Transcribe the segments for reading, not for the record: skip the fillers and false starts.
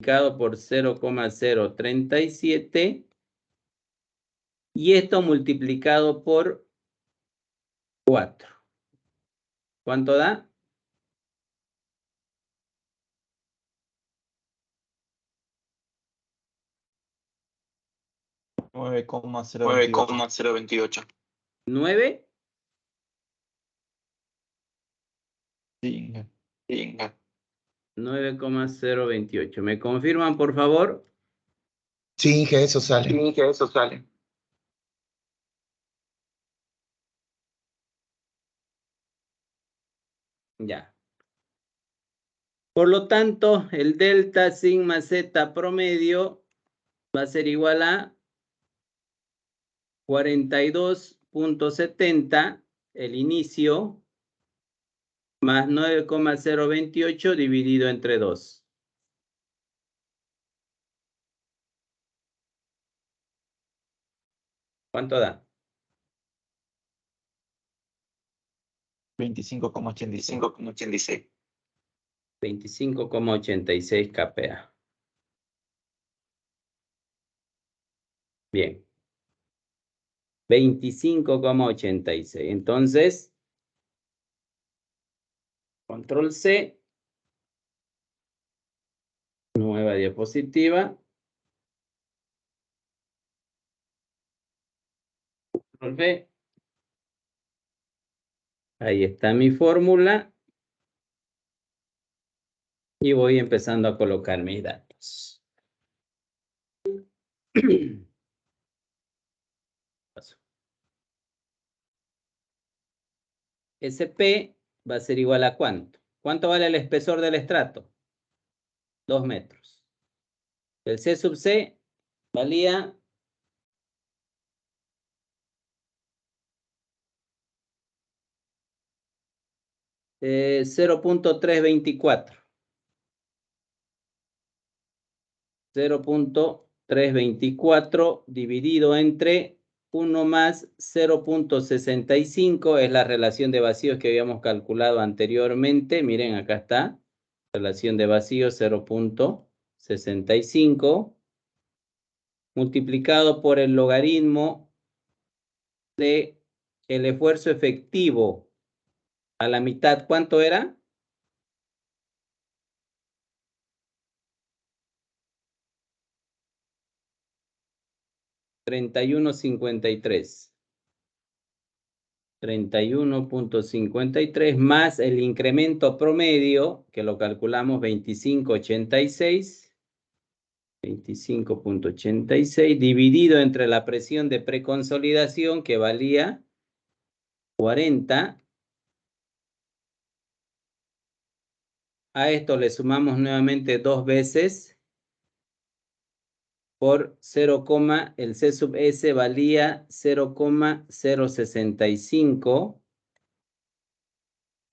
multiplicado por 0,037 y esto multiplicado por 4. ¿Cuánto da? 9,028. 9. Sí. 9,028. ¿Me confirman, por favor? Sí, Inge, eso sale. Ya. Por lo tanto, el delta sigma z promedio va a ser igual a 42.70, el inicio, más 9,028 dividido entre 2. ¿Cuánto da? 25,86. 25,86 kPa. Bien. 25,86. Entonces, control C. Nueva diapositiva. Control V. Ahí está mi fórmula. Y voy empezando a colocar mis datos. SP va a ser igual a ¿cuánto? ¿Cuánto vale el espesor del estrato? 2 metros. El C sub C valía 0.324. 0.324 dividido entre 1 más 0.65 es la relación de vacíos que habíamos calculado anteriormente. Miren, acá está. Relación de vacíos 0.65 multiplicado por el logaritmo de el esfuerzo efectivo a la mitad. ¿Cuánto era? $31.53. 31.53 más el incremento promedio, que lo calculamos 25.86. 25.86 dividido entre la presión de preconsolidación, que valía 40. A esto le sumamos nuevamente 2 veces por 0, el C sub S valía 0,065.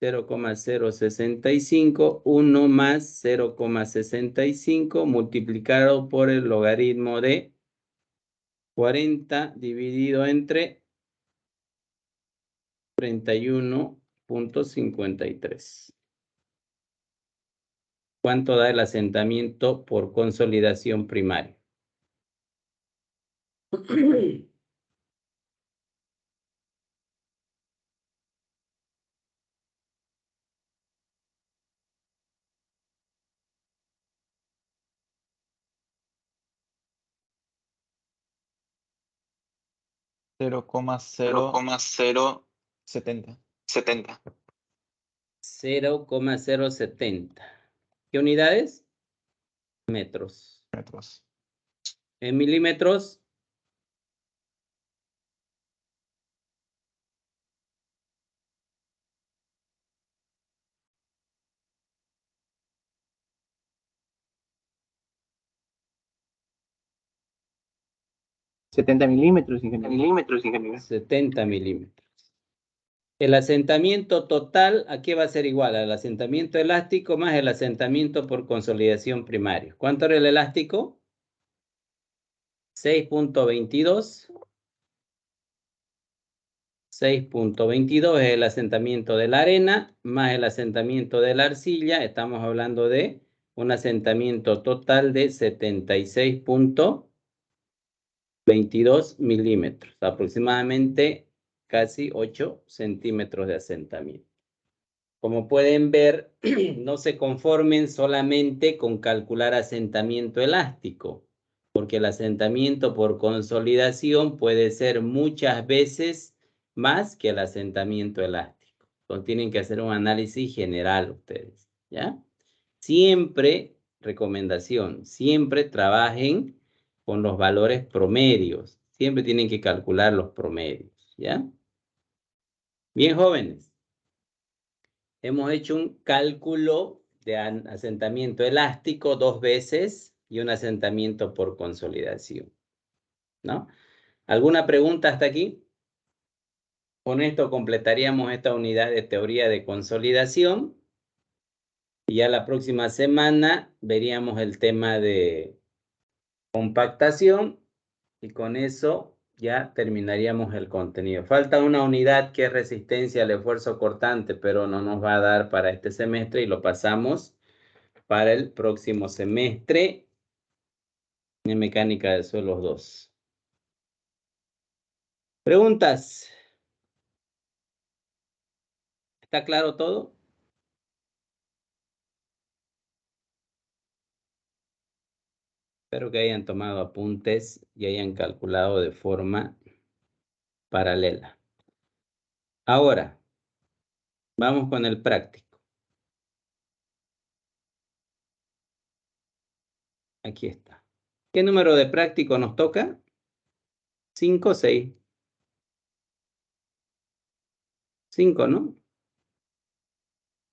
0,065, 1 más 0,65 multiplicado por el logaritmo de 40 dividido entre 31.53. ¿Cuánto da el asentamiento por consolidación primaria? $0,070. 0,070. ¿Qué unidades? Metros. En milímetros. ¿70 milímetros, ingeniero? 70 milímetros. El asentamiento total, ¿a qué va a ser igual? Al asentamiento elástico más el asentamiento por consolidación primario. ¿Cuánto era el elástico? 6.22. 6.22 es el asentamiento de la arena más el asentamiento de la arcilla. Estamos hablando de un asentamiento total de 76.22 milímetros, aproximadamente casi 8 centímetros de asentamiento. Como pueden ver, no se conformen solamente con calcular asentamiento elástico, porque el asentamiento por consolidación puede ser muchas veces más que el asentamiento elástico. Entonces tienen que hacer un análisis general ustedes, ¿ya? Siempre, recomendación, siempre trabajen con los valores promedios. Siempre tienen que calcular los promedios, ¿ya? Bien, jóvenes. Hemos hecho un cálculo de asentamiento elástico 2 veces y un asentamiento por consolidación, ¿no? ¿Alguna pregunta hasta aquí? Con esto completaríamos esta unidad de teoría de consolidación y ya la próxima semana veríamos el tema de compactación y con eso ya terminaríamos el contenido. Falta una unidad que es resistencia al esfuerzo cortante, pero no nos va a dar para este semestre y lo pasamos para el próximo semestre en mecánica de suelos 2. ¿Preguntas? ¿Está claro todo? Espero que hayan tomado apuntes y hayan calculado de forma paralela. Ahora, vamos con el práctico. Aquí está. ¿Qué número de práctico nos toca? 5 o 6. 5, ¿no?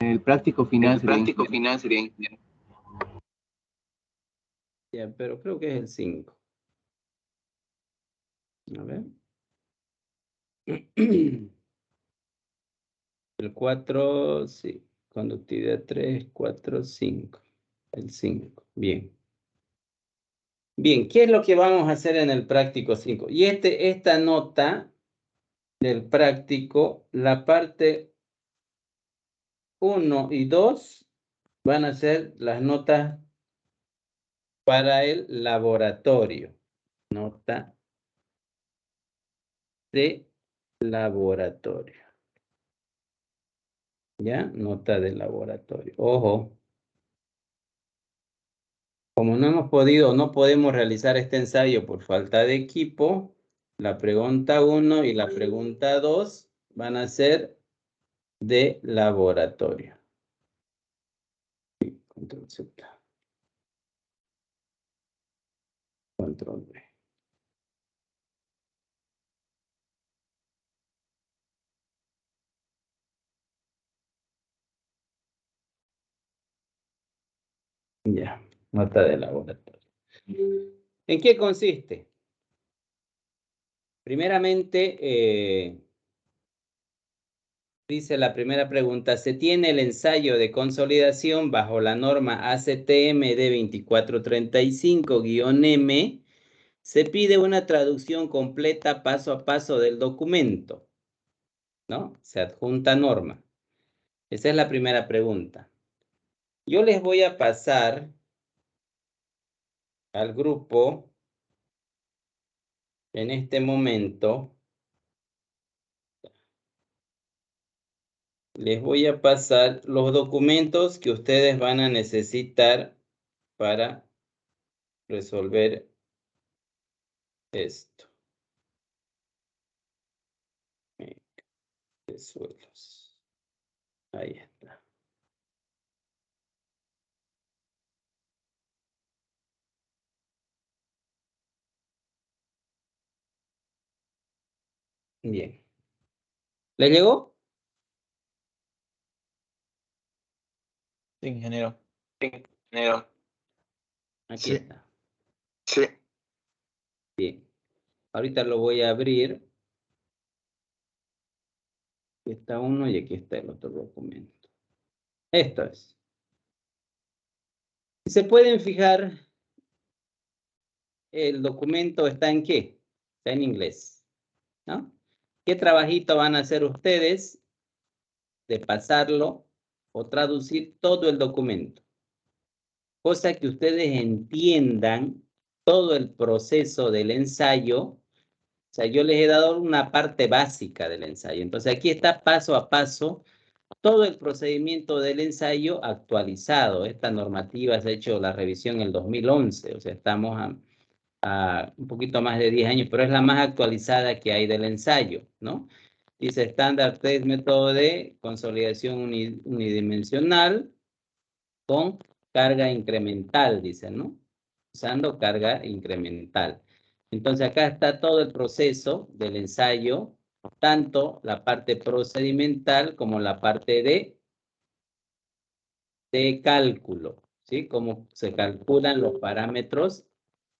El práctico final sería sería Ya, pero creo que es el 5. A ver. El 4, sí. Conductividad 3, 4, 5. El 5. Bien. Bien, ¿qué es lo que vamos a hacer en el práctico 5? Y esta nota del práctico, la parte 1 y 2 van a ser las notas para el laboratorio. Nota de laboratorio. ¿Ya? Nota de laboratorio. Ojo. Como no hemos podido, no podemos realizar este ensayo por falta de equipo, la pregunta 1 y la pregunta 2 van a ser de laboratorio. Control Z. Control V. Ya, nota de laboratorio. ¿En qué consiste? Primeramente, dice la primera pregunta, se tiene el ensayo de consolidación bajo la norma ACTM de 2435-M. Se pide una traducción completa paso a paso del documento, ¿no? Se adjunta norma. Esa es la primera pregunta. Yo les voy a pasar al grupo en este momento. Les voy a pasar los documentos que ustedes van a necesitar para resolver esto. De suelos. Ahí está. Bien. ¿Le llegó? Sí, ingeniero. Aquí Sí. está. Sí. Bien. Ahorita lo voy a abrir. Aquí está uno y aquí está el otro documento. Esto es. Se pueden fijar, el documento está en qué? Está en inglés, ¿no? ¿Qué trabajito van a hacer ustedes de pasarlo o traducir todo el documento? cosa que ustedes entiendan todo el proceso del ensayo. O sea, yo les he dado una parte básica del ensayo. Entonces, aquí está paso a paso todo el procedimiento del ensayo actualizado. Esta normativa se ha hecho la revisión en el 2011, o sea, estamos a un poquito más de 10 años, pero es la más actualizada que hay del ensayo, ¿no? Dice Standard Test método de consolidación unidimensional con carga incremental, dice, ¿no? Usando carga incremental. Entonces acá está todo el proceso del ensayo, tanto la parte procedimental como la parte de cálculo, ¿sí? Cómo se calculan los parámetros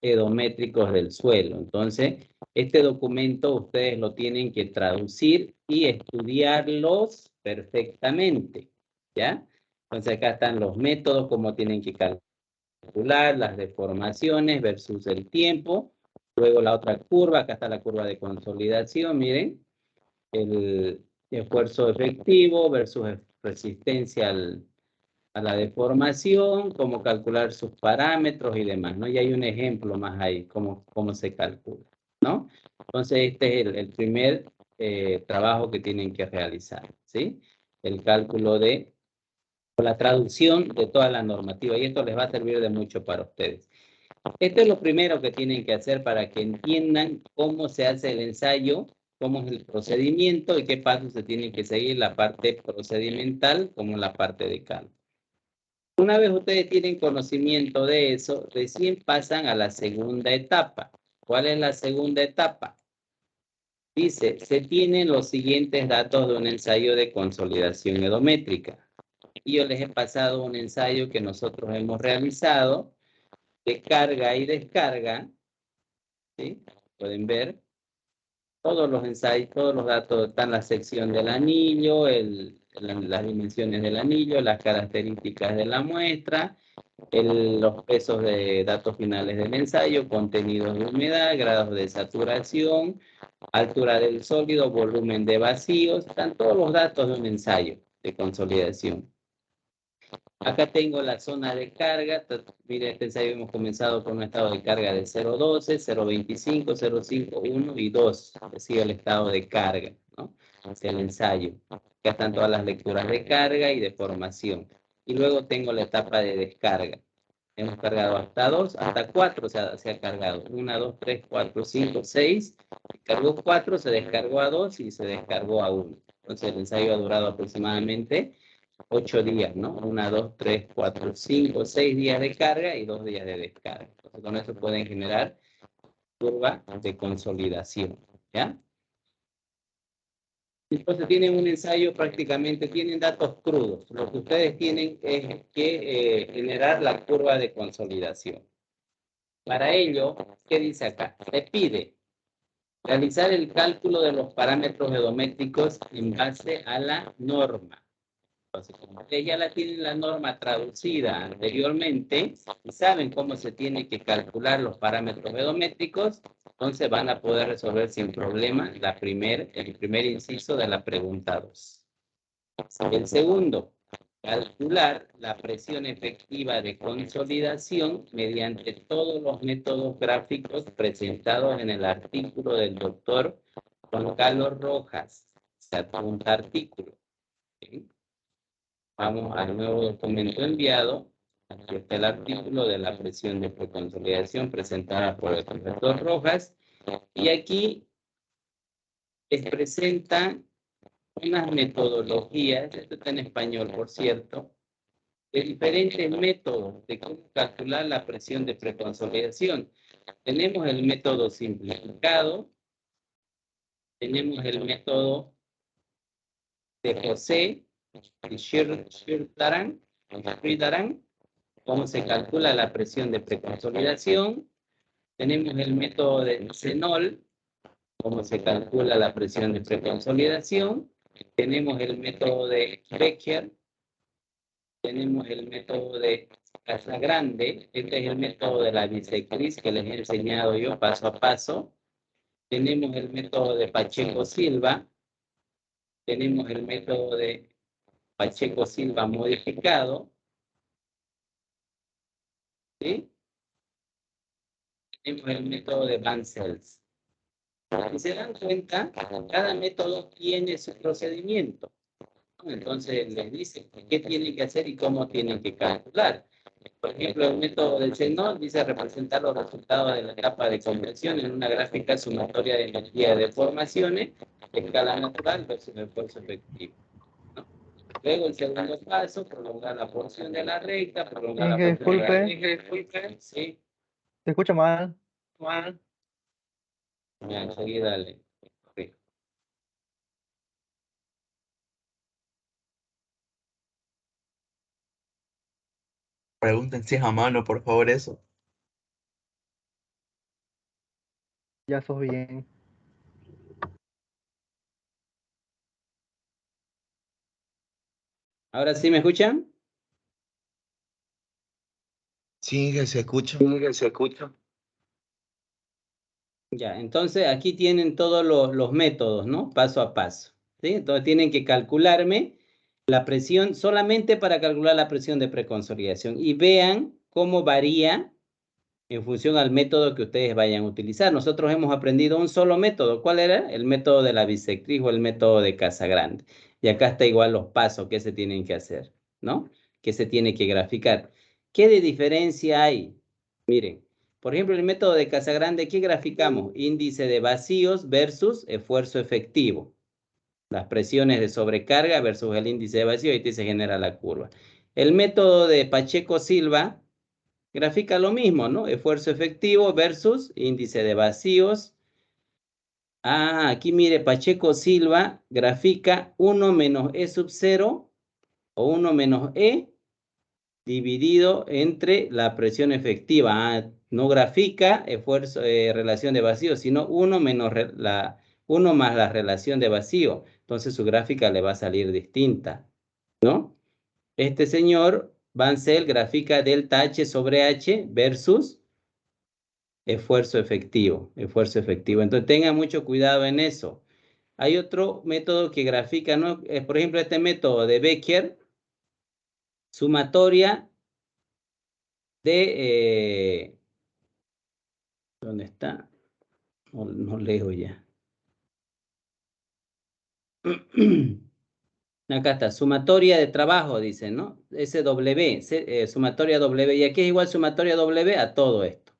edométricos del suelo. Entonces, este documento ustedes lo tienen que traducir y estudiarlos perfectamente, ¿ya? Entonces, acá están los métodos, cómo tienen que calcular las deformaciones versus el tiempo. Luego la otra curva, acá está la curva de consolidación, miren, el esfuerzo efectivo versus resistencia a la deformación, cómo calcular sus parámetros y demás, ¿no? Y hay un ejemplo más ahí, cómo se calcula, ¿no? Entonces, este es el primer trabajo que tienen que realizar, ¿sí? El cálculo de, o la traducción de toda la normativa, y esto les va a servir de mucho para ustedes. Esto es lo primero que tienen que hacer para que entiendan cómo se hace el ensayo, cómo es el procedimiento y qué pasos se tienen que seguir, la parte procedimental como la parte de cálculo. Una vez ustedes tienen conocimiento de eso, recién pasan a la segunda etapa. ¿Cuál es la segunda etapa? Dice, se tienen los siguientes datos de un ensayo de consolidación edométrica. Y yo les he pasado un ensayo que nosotros hemos realizado de carga y descarga. ¿Sí? Pueden ver todos los ensayos, todos los datos, están la sección del anillo, las dimensiones del anillo, las características de la muestra, los pesos de datos finales del ensayo, contenidos de humedad, grados de saturación, altura del sólido, volumen de vacíos, están todos los datos de un ensayo de consolidación. Acá tengo la zona de carga. Mire, este ensayo hemos comenzado con un estado de carga de 0,12, 0,25, 0,5, 1 y 2. Así el estado de carga, ¿no? Hacia el ensayo. Acá están todas las lecturas de carga y de formación. Y luego tengo la etapa de descarga. Hemos cargado hasta 2, hasta 4 se ha cargado. 1, 2, 3, 4, 5, 6. Se cargó 4, se descargó a 2 y se descargó a 1. Entonces el ensayo ha durado aproximadamente 8 días, ¿no? 1, 2, 3, 4, 5, 6 días de carga y 2 días de descarga. Entonces, con eso pueden generar curva de consolidación, ¿ya? Entonces tienen un ensayo prácticamente, tienen datos crudos. Lo que ustedes tienen es que generar la curva de consolidación. Para ello, ¿qué dice acá? Se pide realizar el cálculo de los parámetros edométricos en base a la norma. Entonces, como ustedes ya tienen la norma traducida anteriormente y saben cómo se tiene que calcular los parámetros edométricos, entonces van a poder resolver sin problema el primer inciso de la pregunta 2. El segundo, calcular la presión efectiva de consolidación mediante todos los métodos gráficos presentados en el artículo del doctor Juan Carlos Rojas. Se adjunta artículo. ¿Sí? Vamos al nuevo documento enviado. Aquí está el artículo de la presión de preconsolidación presentada por el profesor Rojas. Y aquí les presenta unas metodologías, esto está en español, por cierto, de diferentes métodos de cómo calcular la presión de preconsolidación. Tenemos el método simplificado, tenemos el método de José, de Shridaran, cómo se calcula la presión de preconsolidación. Tenemos el método de Zenol, cómo se calcula la presión de preconsolidación. Tenemos el método de Becker. Tenemos el método de Casagrande. Este es el método de la bisectriz que les he enseñado yo paso a paso. Tenemos el método de Pacheco-Silva. Tenemos el método de Pacheco-Silva modificado. tenemos el método de Van-Seltz. Si se dan cuenta, cada método tiene su procedimiento. Entonces les dice qué tienen que hacer y cómo tienen que calcular. Por ejemplo, el método del Zenón dice representar los resultados de la etapa de conversión en una gráfica sumatoria de energía de deformaciones de escala natural versus el esfuerzo efectivo, ¿no? Luego el segundo paso, prolongar la porción de la recta, prolongar la porción de la recta. Disculpe, sí. Se escucha mal. Ya, enseguida le corrijo. Pregunten si es a mano, por favor, eso. Ya sos bien. ¿Ahora sí me escuchan? Sí, que se escucha. Ya, entonces aquí tienen todos los métodos, ¿no? Paso a paso, ¿sí? Entonces tienen que calcularme la presión, solamente para calcular la presión de preconsolidación. Y vean cómo varía en función al método que ustedes vayan a utilizar. Nosotros hemos aprendido un solo método. ¿Cuál era? El método de la bisectriz o el método de Casagrande. Y acá está igual los pasos que se tienen que hacer, ¿no? Que se tiene que graficar. ¿Qué de diferencia hay? Miren, por ejemplo, el método de Casagrande, ¿qué graficamos? Índice de vacíos versus esfuerzo efectivo. Las presiones de sobrecarga versus el índice de vacío, y se genera la curva. El método de Pacheco-Silva grafica lo mismo, ¿no? Esfuerzo efectivo versus índice de vacíos. Ah, aquí mire, Pacheco-Silva grafica 1 menos E sub 0 o 1 menos E dividido entre la presión efectiva. Ah, no grafica esfuerzo, relación de vacío, sino 1 menos 1 más la relación de vacío. Entonces su gráfica le va a salir distinta, ¿no? Este señor Van-Seltz grafica delta H sobre H versus esfuerzo efectivo. Entonces tengan mucho cuidado en eso. Hay otro método que grafica, ¿no? Por ejemplo, este método de Becker, sumatoria de... ¿dónde está? No leo ya. Acá está, sumatoria de trabajo, dice, ¿no? SW, sumatoria W. Y aquí es igual sumatoria W a todo esto,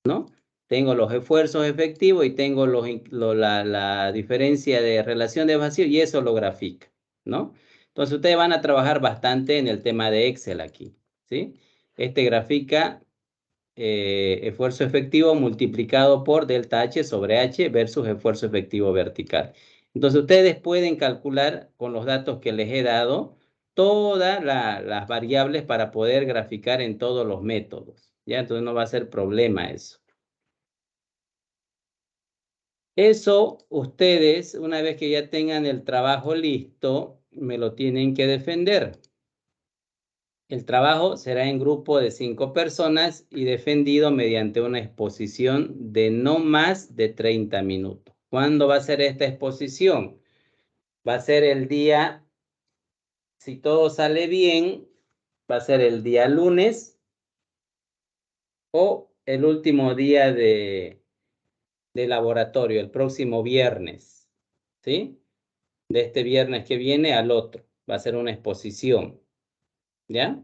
¿no? Tengo los esfuerzos efectivos y tengo la diferencia de relación de vacío y eso lo grafica, ¿no? Entonces ustedes van a trabajar bastante en el tema de Excel aquí, ¿sí? Este grafica esfuerzo efectivo multiplicado por delta H sobre H versus esfuerzo efectivo vertical. Entonces ustedes pueden calcular con los datos que les he dado todas las variables para poder graficar en todos los métodos, ¿ya? Entonces no va a ser problema eso. Eso ustedes, una vez que ya tengan el trabajo listo, me lo tienen que defender. El trabajo será en grupo de 5 personas y defendido mediante una exposición de no más de 30 minutos. ¿Cuándo va a ser esta exposición? Va a ser el día, si todo sale bien, va a ser el día lunes o el último día de laboratorio, el próximo viernes, ¿sí? De este viernes que viene al otro. Va a ser una exposición, ¿ya?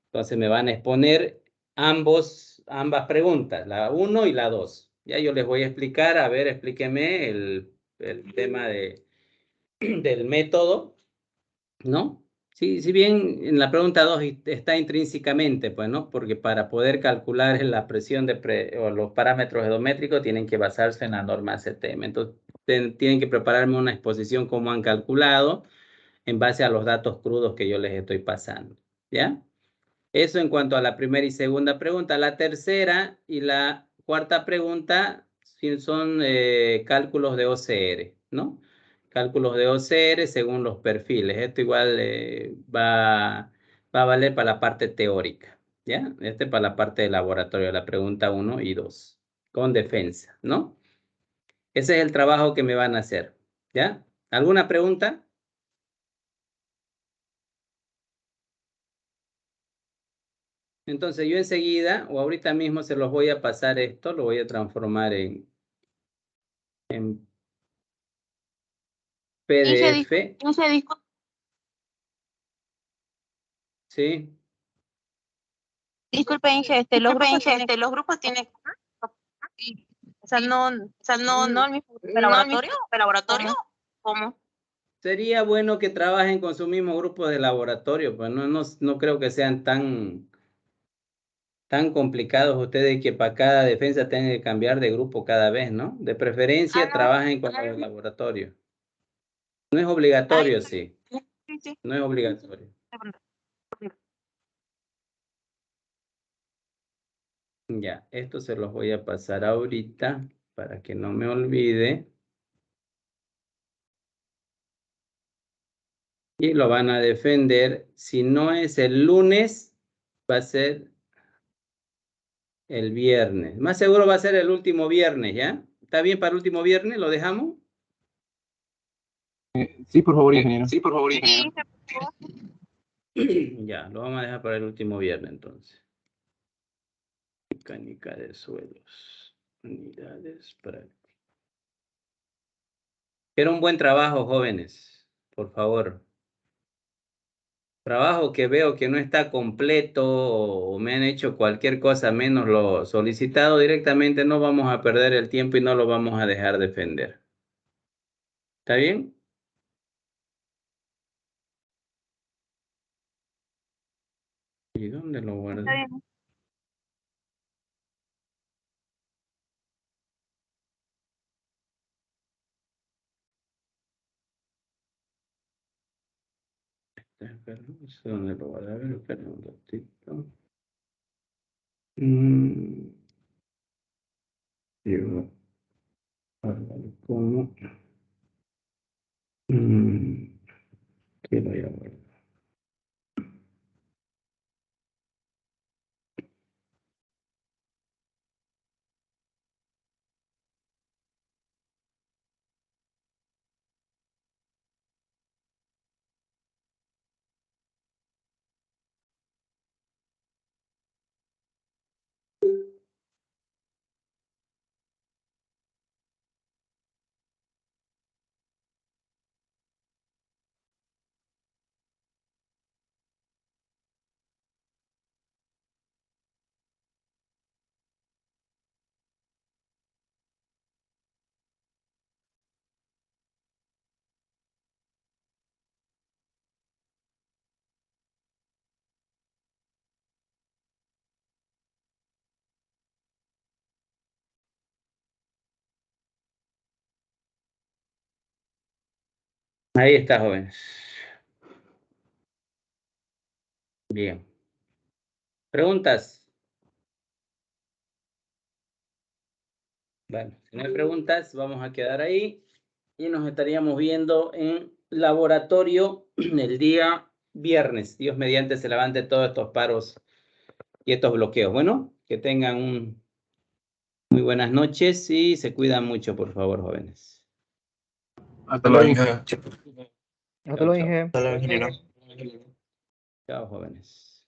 Entonces me van a exponer ambas preguntas, la 1 y la 2. Ya yo les voy a explicar, a ver, explíqueme el tema del método, ¿no? Sí, si bien en la pregunta 2 está intrínsecamente, pues, ¿no? Porque para poder calcular la presión o los parámetros edométricos tienen que basarse en la norma CTM. Entonces, tienen que prepararme una exposición como han calculado en base a los datos crudos que yo les estoy pasando, ¿ya? Eso en cuanto a la primera y segunda pregunta. La tercera y la cuarta pregunta son cálculos de OCR, ¿no? Cálculos de OCR según los perfiles. Esto igual va a valer para la parte teórica, ¿ya? Este para la parte de laboratorio, la pregunta 1 y 2, con defensa, ¿no? Ese es el trabajo que me van a hacer, ¿ya? ¿Alguna pregunta? Entonces yo enseguida, o ahorita mismo se los voy a pasar esto, lo voy a transformar en PDF. No se discute. ¿Sí? Disculpe, Inge, los grupos tienen, o sea, no el mismo laboratorio, ¿cómo? Sería bueno que trabajen con su mismo grupo de laboratorio, pues no creo que sean tan complicados ustedes que para cada defensa tengan que cambiar de grupo cada vez, ¿no? De preferencia trabajen con el laboratorio. No es obligatorio, sí. Sí. No es obligatorio. Ya, esto se los voy a pasar ahorita para que no me olvide. Y lo van a defender. Si no es el lunes, va a ser el viernes. Más seguro va a ser el último viernes, ¿ya? ¿Está bien para el último viernes? ¿Lo dejamos? Sí, por favor, ingeniero. Sí, por favor, ingeniero. Ya, lo vamos a dejar para el último viernes entonces. Mecánica de suelos. Unidades prácticas. Era un buen trabajo, jóvenes. Por favor. Trabajo que veo que no está completo o me han hecho cualquier cosa menos lo solicitado directamente, no vamos a perder el tiempo y no lo vamos a dejar defender. ¿Está bien? ¿Y dónde lo guardé? Está bien. ¿Dónde lo guardé? A ver, espera un ratito. Digo, ¿cómo? ¿Qué lo voy a guardar? Ahí está, jóvenes. Bien. ¿Preguntas? Bueno, si no hay preguntas, vamos a quedar ahí y nos estaríamos viendo en laboratorio el día viernes. Dios mediante se levante todos estos paros y estos bloqueos. Bueno, que tengan muy buenas noches y se cuidan mucho, por favor, jóvenes. Hasta luego, Inge. Hasta luego, Inge. Hasta luego, ingeniero. Chao, jóvenes.